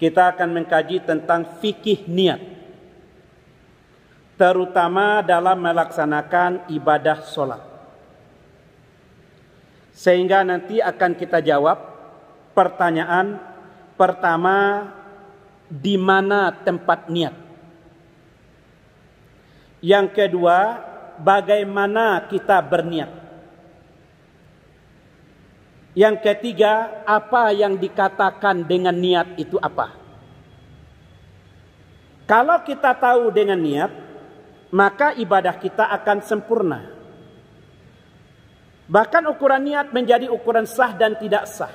kita akan mengkaji tentang fikih niat, terutama dalam melaksanakan ibadah solat. Sehingga nanti akan kita jawab pertanyaan pertama, di mana tempat niat? Yang kedua, bagaimana kita berniat? Yang ketiga, apa yang dikatakan dengan niat itu apa? Kalau kita tahu dengan niat, maka ibadah kita akan sempurna. Bahkan ukuran niat menjadi ukuran sah dan tidak sah.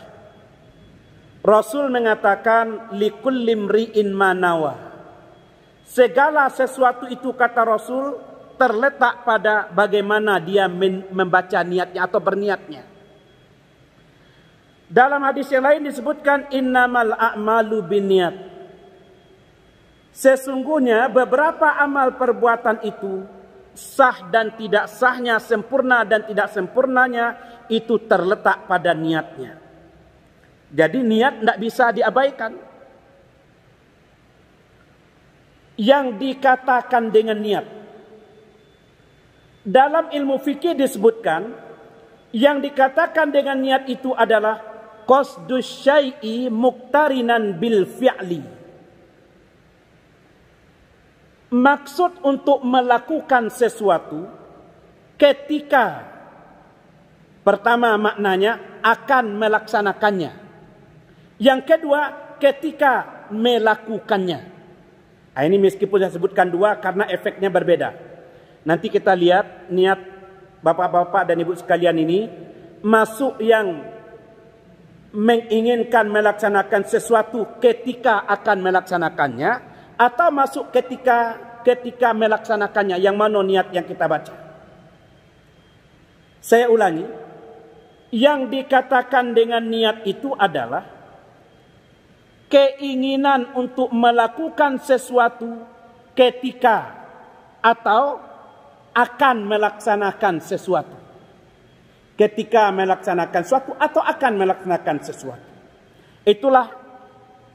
Rasul mengatakan, likulli mri'in ma nawa. Segala sesuatu itu, kata Rasul, terletak pada bagaimana dia membaca niatnya atau berniatnya. Dalam hadis yang lain disebutkan, innamal a'malu binniyat. Sesungguhnya beberapa amal perbuatan itu sah dan tidak sahnya, sempurna dan tidak sempurnanya, itu terletak pada niatnya. Jadi niat tidak bisa diabaikan. Yang dikatakan dengan niat, dalam ilmu fikih disebutkan, yang dikatakan dengan niat itu adalah qasdus syai'i muqtarinan bil fi'li. Maksud untuk melakukan sesuatu ketika pertama maknanya akan melaksanakannya. Yang kedua ketika melakukannya. Nah, ini meskipun saya sebutkan dua karena efeknya berbeda. Nanti kita lihat niat bapak-bapak dan ibu sekalian ini masuk yang menginginkan melaksanakan sesuatu ketika akan melaksanakannya, atau masuk ketika melaksanakannya. Yang mana niat yang kita baca? Saya ulangi, yang dikatakan dengan niat itu adalah keinginan untuk melakukan sesuatu ketika atau akan melaksanakan sesuatu. Ketika melaksanakan sesuatu atau akan melaksanakan sesuatu. Itulah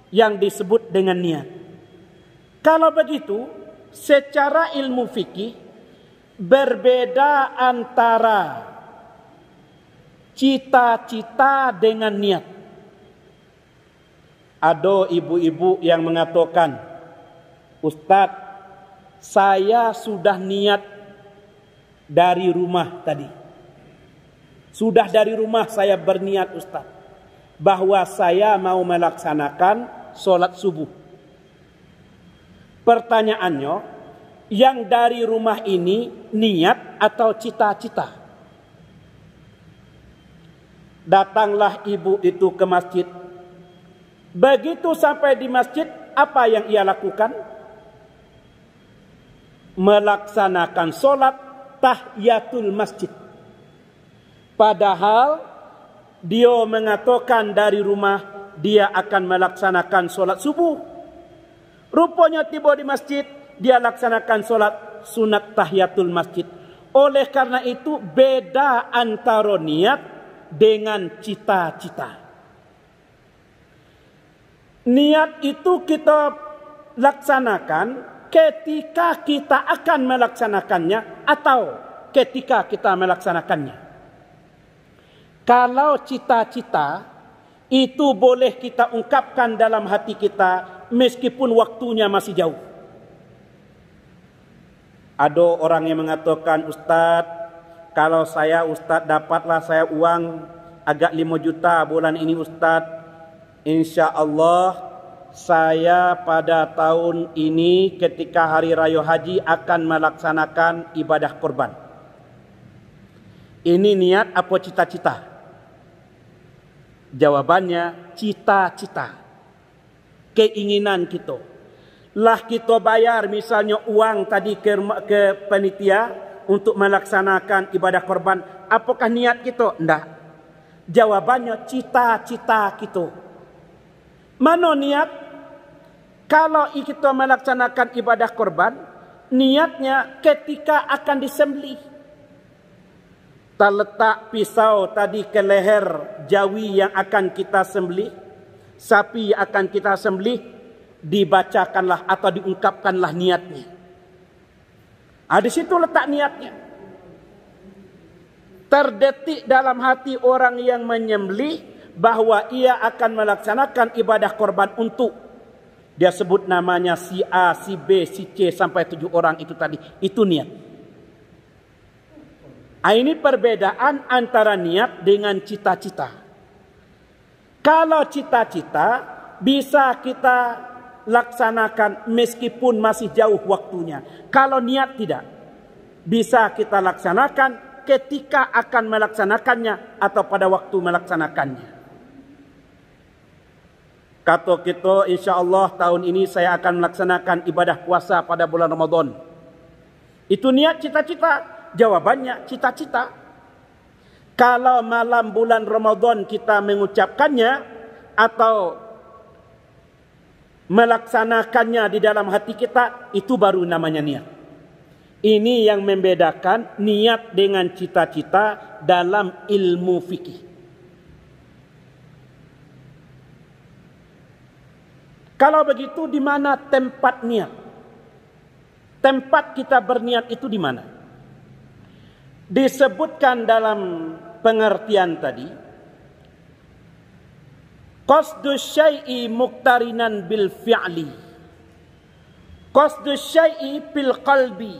yang disebut dengan niat. Kalau begitu, secara ilmu fikih berbeda antara cita-cita dengan niat. Ada ibu-ibu yang mengatakan, Ustadz, saya sudah niat dari rumah tadi. Sudah dari rumah saya berniat, Ustaz, bahwa saya mau melaksanakan sholat subuh. Pertanyaannya, yang dari rumah ini niat atau cita-cita? Datanglah ibu itu ke masjid. Begitu sampai di masjid, apa yang ia lakukan? Melaksanakan sholat tahiyatul masjid. Padahal dia mengatakan dari rumah dia akan melaksanakan solat subuh. Rupanya tiba di masjid, dia laksanakan solat sunat tahiyatul masjid. Oleh karena itu beda antara niat dengan cita-cita. Niat itu kita laksanakan ketika kita akan melaksanakannya atau ketika kita melaksanakannya. Kalau cita-cita itu boleh kita ungkapkan dalam hati kita meskipun waktunya masih jauh. Ada orang yang mengatakan, Ustadz, kalau saya Ustadz dapatlah saya uang agak 5 juta bulan ini Ustadz, insya Allah saya pada tahun ini ketika hari raya haji akan melaksanakan ibadah korban. Ini niat apa cita-cita? Jawabannya cita-cita. Keinginan kita. Lah kita bayar misalnya uang tadi ke panitia untuk melaksanakan ibadah korban. Apakah niat kita? Tidak. Jawabannya cita-cita kita. Mana niat? Kalau kita melaksanakan ibadah korban, niatnya ketika akan disembelih. Terletak pisau tadi ke leher jawi yang akan kita sembelih, sapi yang akan kita sembelih, dibacakanlah atau diungkapkanlah niatnya. Di situ letak niatnya. Terdetik dalam hati orang yang menyembelih bahwa ia akan melaksanakan ibadah korban untuk, dia sebut namanya si A, si B, si C sampai 7 orang itu tadi. Itu niat. Ini perbedaan antara niat dengan cita-cita. Kalau cita-cita bisa kita laksanakan meskipun masih jauh waktunya. Kalau niat tidak. Bisa kita laksanakan ketika akan melaksanakannya atau pada waktu melaksanakannya. Kata kita, insya Allah tahun ini saya akan melaksanakan ibadah puasa pada bulan Ramadan. Itu niat cita-cita. Jawabannya cita-cita. Kalau malam bulan Ramadan kita mengucapkannya atau melaksanakannya di dalam hati kita, itu baru namanya niat. Ini yang membedakan niat dengan cita-cita dalam ilmu fikih. Kalau begitu, di mana tempat niat? Tempat kita berniat itu di mana? Disebutkan dalam pengertian tadi, qasdu syai'i muqtarinan bil fi'li. Qasdu syai'i bil qalbi.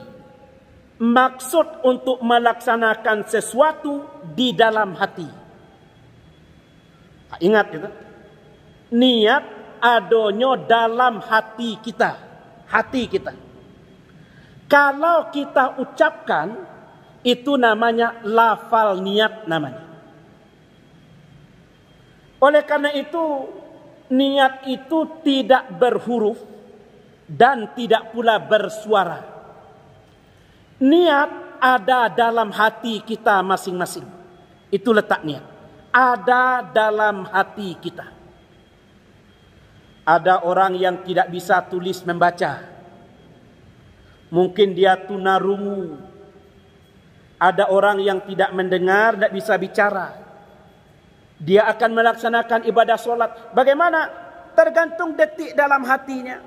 Maksud untuk melaksanakan sesuatu di dalam hati. Ingat itu. Niat adanya dalam hati kita. Hati kita. Kalau kita ucapkan, itu namanya lafal niat namanya. Oleh karena itu, niat itu tidak berhuruf dan tidak pula bersuara. Niat ada dalam hati kita masing-masing. Itu letak niat. Ada dalam hati kita. Ada orang yang tidak bisa tulis membaca. Mungkin dia tunarungu. Ada orang yang tidak mendengar, tidak bisa bicara. Dia akan melaksanakan ibadah solat. Bagaimana? Tergantung detik dalam hatinya.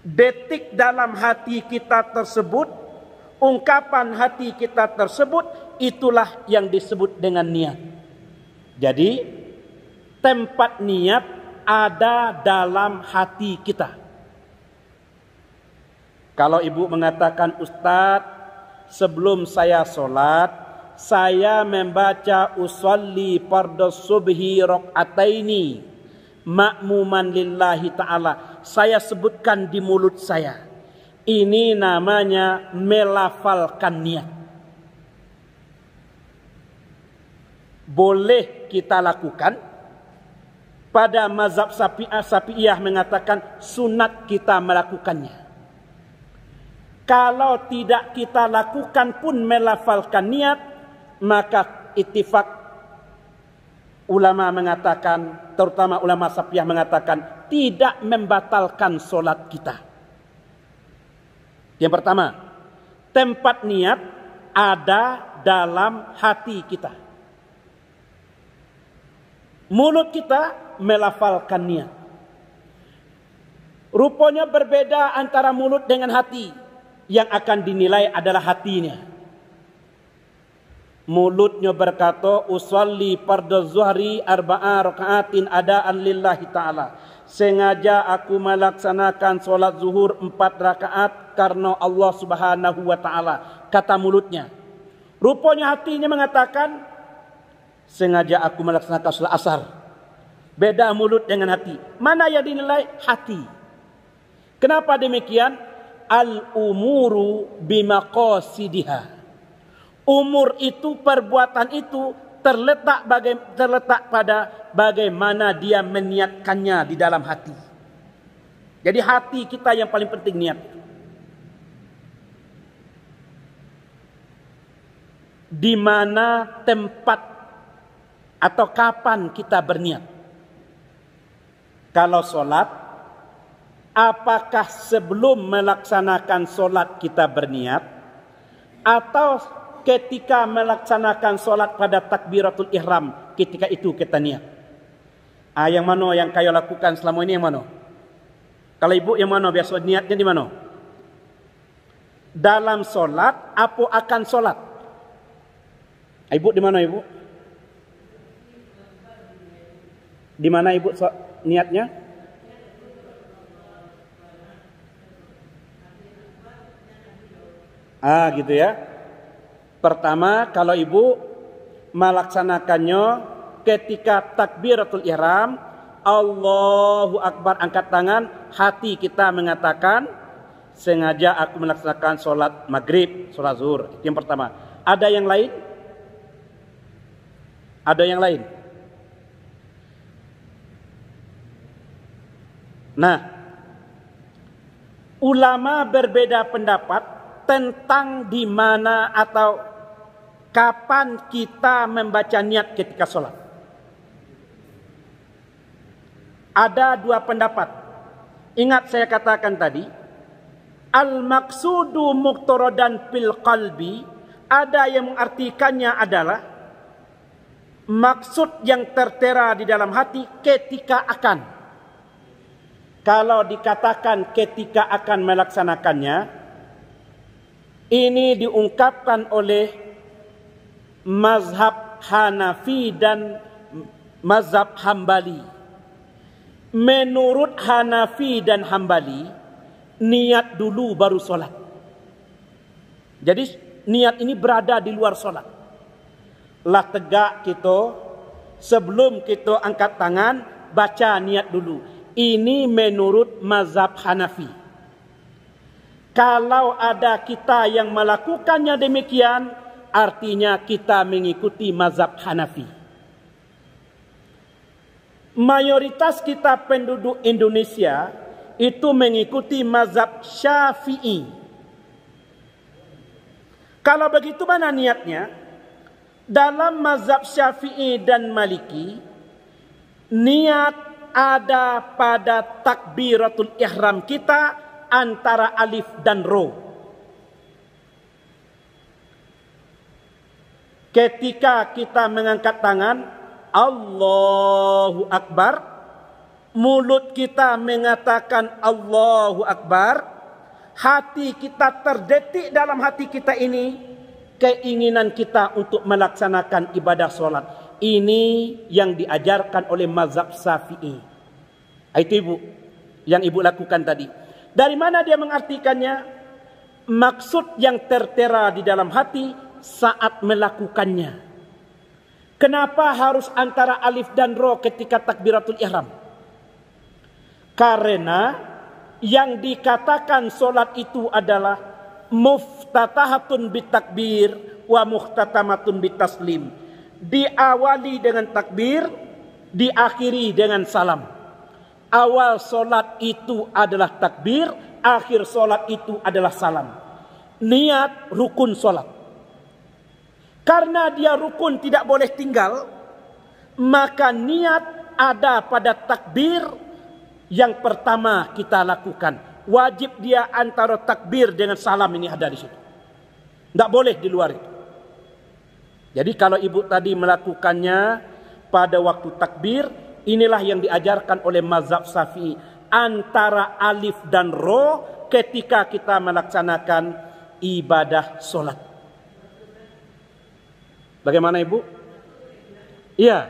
Detik dalam hati kita tersebut, ungkapan hati kita tersebut, itulah yang disebut dengan niat. Jadi, tempat niat ada dalam hati kita. Kalau ibu mengatakan, Ustadz, sebelum saya solat, saya membaca usolli fardhu subhi rakaataini ma'muman lillahi ta'ala. Saya sebutkan di mulut saya. Ini namanya melafalkan niat. Boleh kita lakukan. Pada mazhab Syafi'iyah mengatakan sunat kita melakukannya. Kalau tidak kita lakukan pun melafalkan niat, maka ittifaq ulama mengatakan, terutama ulama Syafi'iyah mengatakan, tidak membatalkan solat kita. Yang pertama, tempat niat ada dalam hati kita. Mulut kita melafalkan niat. Rupanya berbeda antara mulut dengan hati. Yang akan dinilai adalah hatinya. Mulutnya berkata, usolli fardhu zuhri arba'a raka'atin adaan lillahi ta'ala. Sengaja aku melaksanakan solat zuhur 4 rakaat karena Allah subhanahu wa ta'ala. Kata mulutnya. Rupanya hatinya mengatakan, sengaja aku melaksanakan solat asar. Beda mulut dengan hati. Mana yang dinilai? Hati. Kenapa demikian? Al-umuru bimaqasidiha. Umur itu, perbuatan itu terletak pada bagaimana dia meniatkannya di dalam hati. Jadi hati kita yang paling penting niat. Di mana tempat atau kapan kita berniat? Kalau solat, apakah sebelum melaksanakan solat kita berniat, atau ketika melaksanakan solat pada takbiratul ihram, ketika itu kita niat? Yang mana yang kaya lakukan selama ini, yang mana? Kalau ibu yang mana biasa niatnya di mana? Dalam solat, apa akan solat? Ibu di mana ibu? Di mana ibu niatnya? Gitu ya. Pertama, kalau ibu melaksanakannya ketika takbiratul ihram, Allahu Akbar, angkat tangan, hati kita mengatakan, sengaja aku melaksanakan solat maghrib, solat zuhur. Itu yang pertama. Ada yang lain? Ada yang lain? Nah, ulama berbeda pendapat tentang di mana atau kapan kita membaca niat ketika sholat. Ada dua pendapat. Ingat saya katakan tadi, al-maqsudu muqtaradan fil qalbi, ada yang mengartikannya adalah maksud yang tertera di dalam hati ketika akan. Kalau dikatakan ketika akan melaksanakannya, ini diungkapkan oleh mazhab Hanafi dan mazhab Hambali. Menurut Hanafi dan Hambali, niat dulu baru solat. Jadi niat ini berada di luar solat. Lah tegak kita, sebelum kita angkat tangan, baca niat dulu. Ini menurut mazhab Hanafi. Kalau ada kita yang melakukannya demikian, artinya kita mengikuti mazhab Hanafi. Mayoritas kita penduduk Indonesia itu mengikuti mazhab Syafi'i. Kalau begitu mana niatnya? Dalam mazhab Syafi'i dan Maliki, niat ada pada takbiratul ihram kita antara alif dan ro. Ketika kita mengangkat tangan, Allahu Akbar, mulut kita mengatakan Allahu Akbar, hati kita terdetik dalam hati kita ini keinginan kita untuk melaksanakan ibadah solat. Ini yang diajarkan oleh mazhab Syafi'i. Itu ibu, yang ibu lakukan tadi. Dari mana dia mengartikannya? Maksud yang tertera di dalam hati saat melakukannya. Kenapa harus antara alif dan ro ketika takbiratul ihram? Karena yang dikatakan solat itu adalah muftatahatun bitakbir wa muhtatamatun bitaslim. Diawali dengan takbir, diakhiri dengan salam. Awal solat itu adalah takbir, akhir solat itu adalah salam. Niat rukun solat. Karena dia rukun tidak boleh tinggal, maka niat ada pada takbir yang pertama kita lakukan. Wajib dia antara takbir dengan salam ini ada di situ. Tidak boleh di luar itu. Jadi kalau ibu tadi melakukannya pada waktu takbir, inilah yang diajarkan oleh mazhab Syafi'i. Antara alif dan ro ketika kita melaksanakan ibadah solat. Bagaimana ibu? Iya.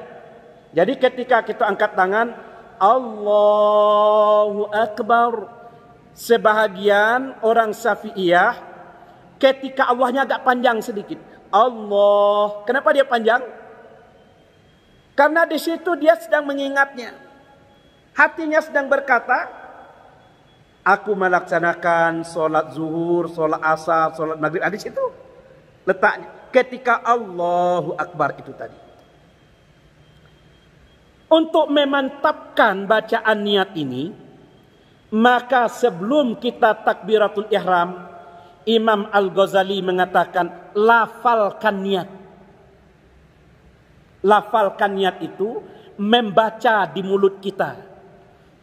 Jadi ketika kita angkat tangan, Allahu Akbar. Sebahagian orang Syafi'iyah ketika Allahnya agak panjang sedikit. Allah. Kenapa dia panjang? Karena di situ dia sedang mengingatnya. Hatinya sedang berkata, aku melaksanakan solat zuhur, solat asar, solat maghrib. Di situ letaknya. Ketika Allahu Akbar itu tadi. Untuk memantapkan bacaan niat ini, maka sebelum kita takbiratul ihram, Imam Al-Ghazali mengatakan lafalkan niat. Lafalkan niat itu membaca di mulut kita.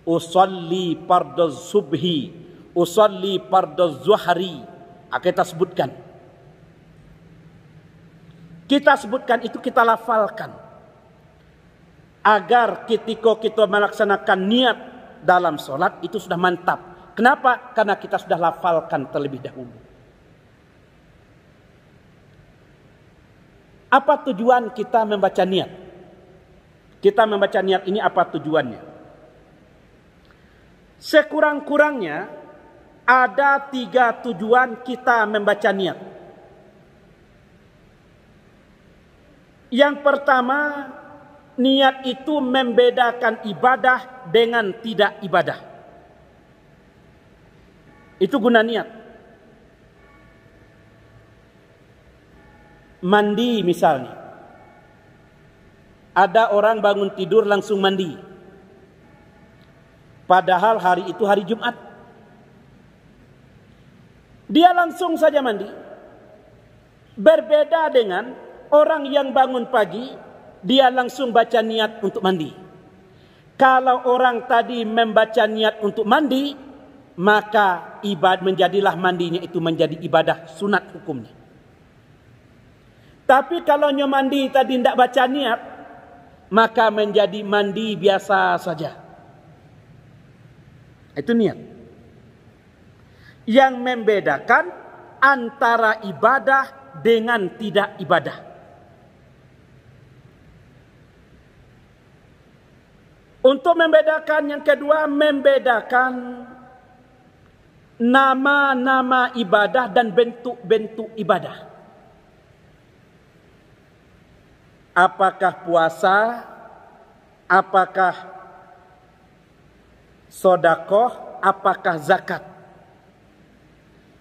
Usolli fardhu subhi, usolli fardhu zuhri. Kita sebutkan. Kita sebutkan itu, kita lafalkan. Agar ketika kita melaksanakan niat dalam solat itu sudah mantap. Kenapa? Karena kita sudah lafalkan terlebih dahulu. Apa tujuan kita membaca niat? Kita membaca niat ini apa tujuannya? Sekurang-kurangnya ada 3 tujuan kita membaca niat. Yang pertama, niat itu membedakan ibadah dengan tidak ibadah. Itu guna niat. Mandi misalnya. Ada orang bangun tidur langsung mandi. Padahal hari itu hari Jumat. Dia langsung saja mandi. Berbeda dengan orang yang bangun pagi, dia langsung baca niat untuk mandi. Kalau orang tadi membaca niat untuk mandi, maka menjadilah mandinya itu menjadi ibadah sunat hukumnya. Tapi kalau mandi tadi tidak baca niat, maka menjadi mandi biasa saja. Itu niat. Yang membedakan antara ibadah dengan tidak ibadah. Untuk membedakan yang kedua, membedakan nama-nama ibadah dan bentuk-bentuk ibadah. Apakah puasa, apakah sedekah, apakah zakat.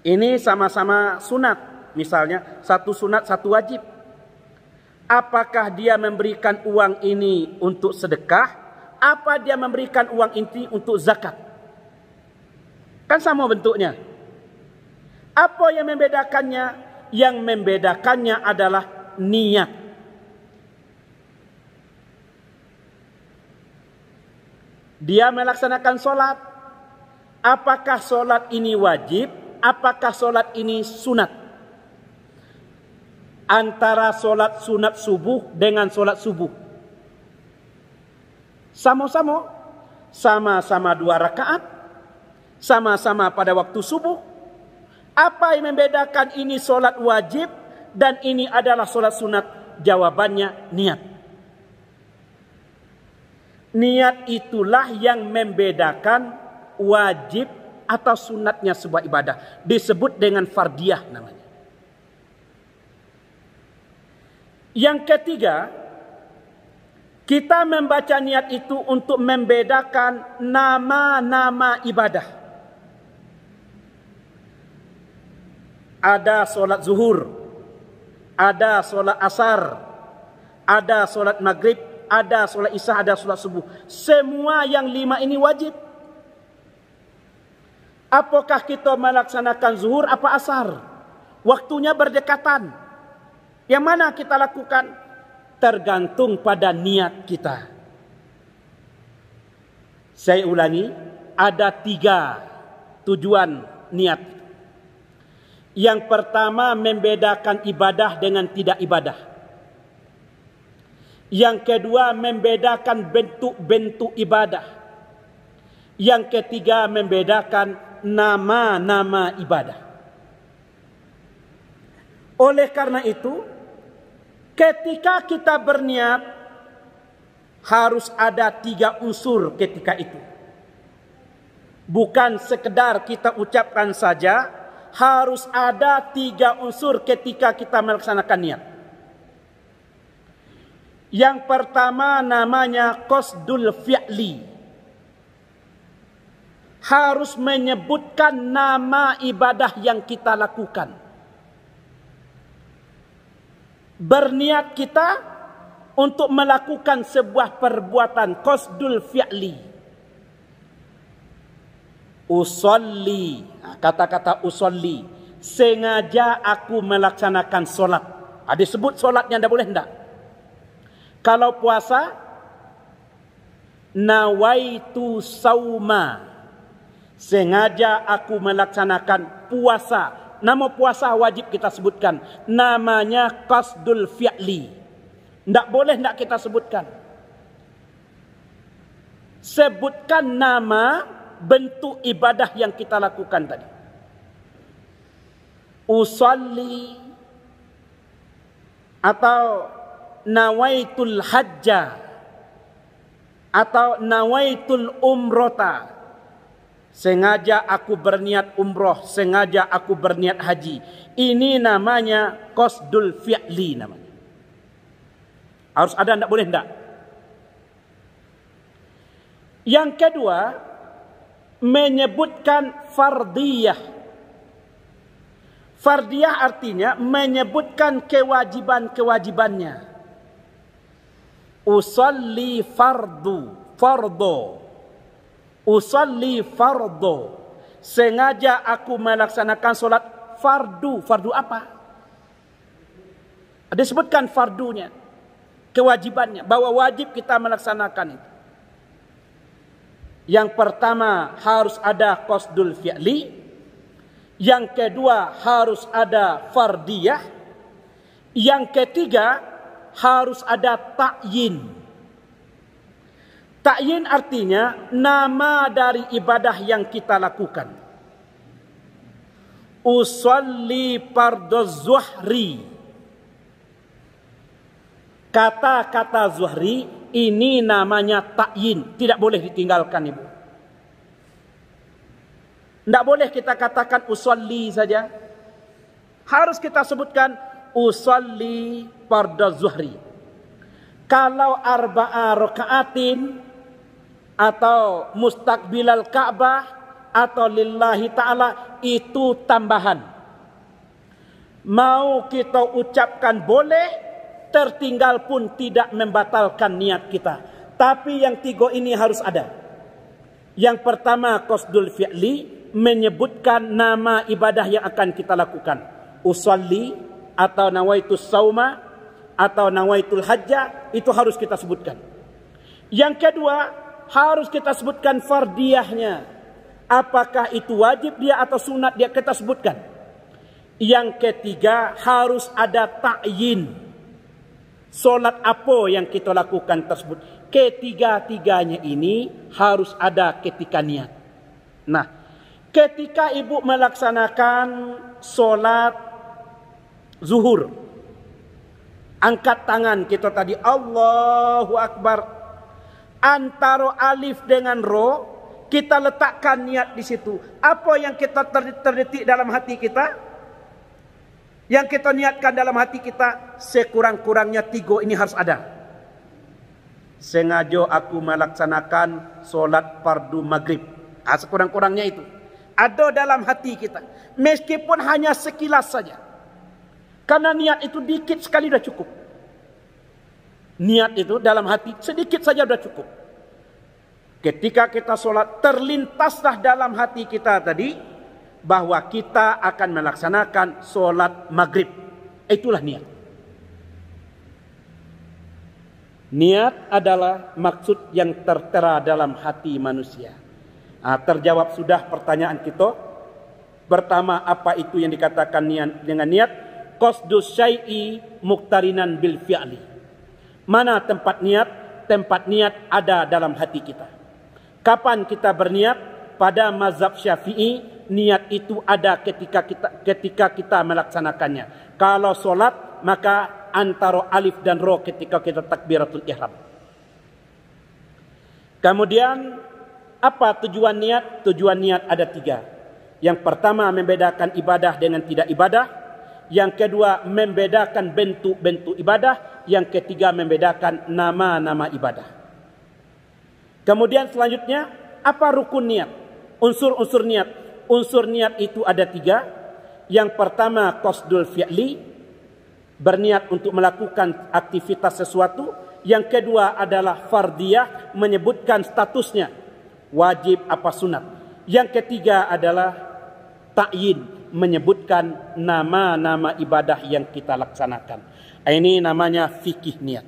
Ini sama-sama sunat. Misalnya satu sunat, satu wajib. Apakah dia memberikan uang ini untuk sedekah, apa dia memberikan uang ini untuk zakat? Kan sama bentuknya. Apa yang membedakannya? Yang membedakannya adalah niat. Dia melaksanakan solat. Apakah solat ini wajib? Apakah solat ini sunat? Antara solat sunat subuh dengan solat subuh. Sama-sama 2 rakaat. Sama-sama pada waktu subuh. Apa yang membedakan ini solat wajib dan ini adalah solat sunat? Jawabannya niat. Niat itulah yang membedakan wajib atau sunatnya sebuah ibadah. Disebut dengan fardiyah namanya. Yang ketiga, kita membaca niat itu untuk membedakan nama-nama ibadah. Ada solat zuhur, ada solat asar, ada solat maghrib, ada solat isya, ada solat subuh. Semua yang 5 ini wajib. Apakah kita melaksanakan zuhur apa asar? Waktunya berdekatan. Yang mana kita lakukan? Tergantung pada niat kita. Saya ulangi, ada 3 tujuan niat. Yang pertama, membedakan ibadah dengan tidak ibadah. Yang kedua, membedakan bentuk-bentuk ibadah. Yang ketiga, membedakan nama-nama ibadah. Oleh karena itu, ketika kita berniat, harus ada 3 unsur ketika itu. Bukan sekedar kita ucapkan saja, harus ada 3 unsur ketika kita melaksanakan niat. Yang pertama namanya qasdul fi'li. Harus menyebutkan nama ibadah yang kita lakukan. Berniat kita untuk melakukan sebuah perbuatan, qasdul fi'li. Usolli, kata-kata usolli, sengaja aku melaksanakan solat. Disebut solatnya, tidak boleh tidak. Kalau puasa, nawaitu sauma, sengaja aku melaksanakan puasa. Nama puasa wajib kita sebutkan. Namanya qasdul fi'li. Tidak boleh tidak kita sebutkan. sebutkan nama bentuk ibadah yang kita lakukan tadi. Usalli atau nawaitul hajja atau nawaitul umrota. Sengaja aku berniat umroh, sengaja aku berniat haji. Ini namanya qasdul fi'li namanya. Harus ada, enggak boleh enggak. Yang kedua, menyebutkan fardiyah. Fardiyah artinya menyebutkan kewajiban-kewajibannya. Usalli fardu, fardo. Usalli fardo. Sengaja aku melaksanakan solat fardu. Fardu apa? Disebutkan fardunya, kewajibannya, bahwa wajib kita melaksanakan itu. Yang pertama harus ada qasdul fi'li. Yang kedua harus ada fardiyah. Yang ketiga harus ada ta'yin. Ta'yin artinya nama dari ibadah yang kita lakukan. Usalli farduz zuhri. Kata-kata zuhri ini namanya ta'yin, tidak boleh ditinggalkan, Ibu. Tidak boleh kita katakan usalli saja. Harus kita sebutkan usalli farduz zuhri. Kalau arba'a raka'atin atau mustaqbilal Ka'bah atau lillahi ta'ala, itu tambahan. Mau kita ucapkan boleh, tertinggal pun tidak membatalkan niat kita. Tapi yang tiga ini harus ada. Yang pertama qasdul fi'li, menyebutkan nama ibadah yang akan kita lakukan. Usalli atau nawaitus sauma atau nawaitul hajjah, itu harus kita sebutkan. Yang kedua, harus kita sebutkan fardiyahnya. Apakah itu wajib dia atau sunat dia, kita sebutkan. Yang ketiga, harus ada ta'yin. Solat apa yang kita lakukan tersebut. Ketiga-tiganya ini harus ada ketika niat. Nah, ketika ibu melaksanakan solat zuhur, angkat tangan kita tadi, Allahu Akbar. Antara alif dengan ro, kita letakkan niat di situ. Apa yang kita terdetik dalam hati kita, yang kita niatkan dalam hati kita, sekurang-kurangnya tiga ini harus ada. Sengaja aku melaksanakan solat fardu maghrib. Sekurang-kurangnya itu ada dalam hati kita, meskipun hanya sekilas saja. Karena niat itu dikit sekali dah cukup. Niat itu dalam hati sedikit saja sudah cukup. Ketika kita solat, terlintaslah dalam hati kita tadi bahwa kita akan melaksanakan solat maghrib. Itulah niat. Niat adalah maksud yang tertera dalam hati manusia. Terjawab sudah pertanyaan kita. Pertama, apa itu yang dikatakan niat dengan niat? Qasdus syai'i muqtarinan bil fi'li. Mana tempat niat? Tempat niat ada dalam hati kita. Kapan kita berniat? Pada mazhab Syafi'i, niat itu ada ketika kita melaksanakannya. Kalau solat, maka antara alif dan ro ketika kita takbiratul ihram. Kemudian, apa tujuan niat? Tujuan niat ada 3. Yang pertama, membedakan ibadah dengan tidak ibadah. Yang kedua, membedakan bentuk-bentuk ibadah. Yang ketiga, membedakan nama-nama ibadah. Kemudian selanjutnya, apa rukun niat? Unsur-unsur niat. Unsur niat itu ada 3. Yang pertama, qasdul fi'li, berniat untuk melakukan aktivitas sesuatu. Yang kedua adalah fardiyah, menyebutkan statusnya, wajib apa sunat. Yang ketiga adalah ta'yin, menyebutkan nama-nama ibadah yang kita laksanakan. Ini namanya fikih niat.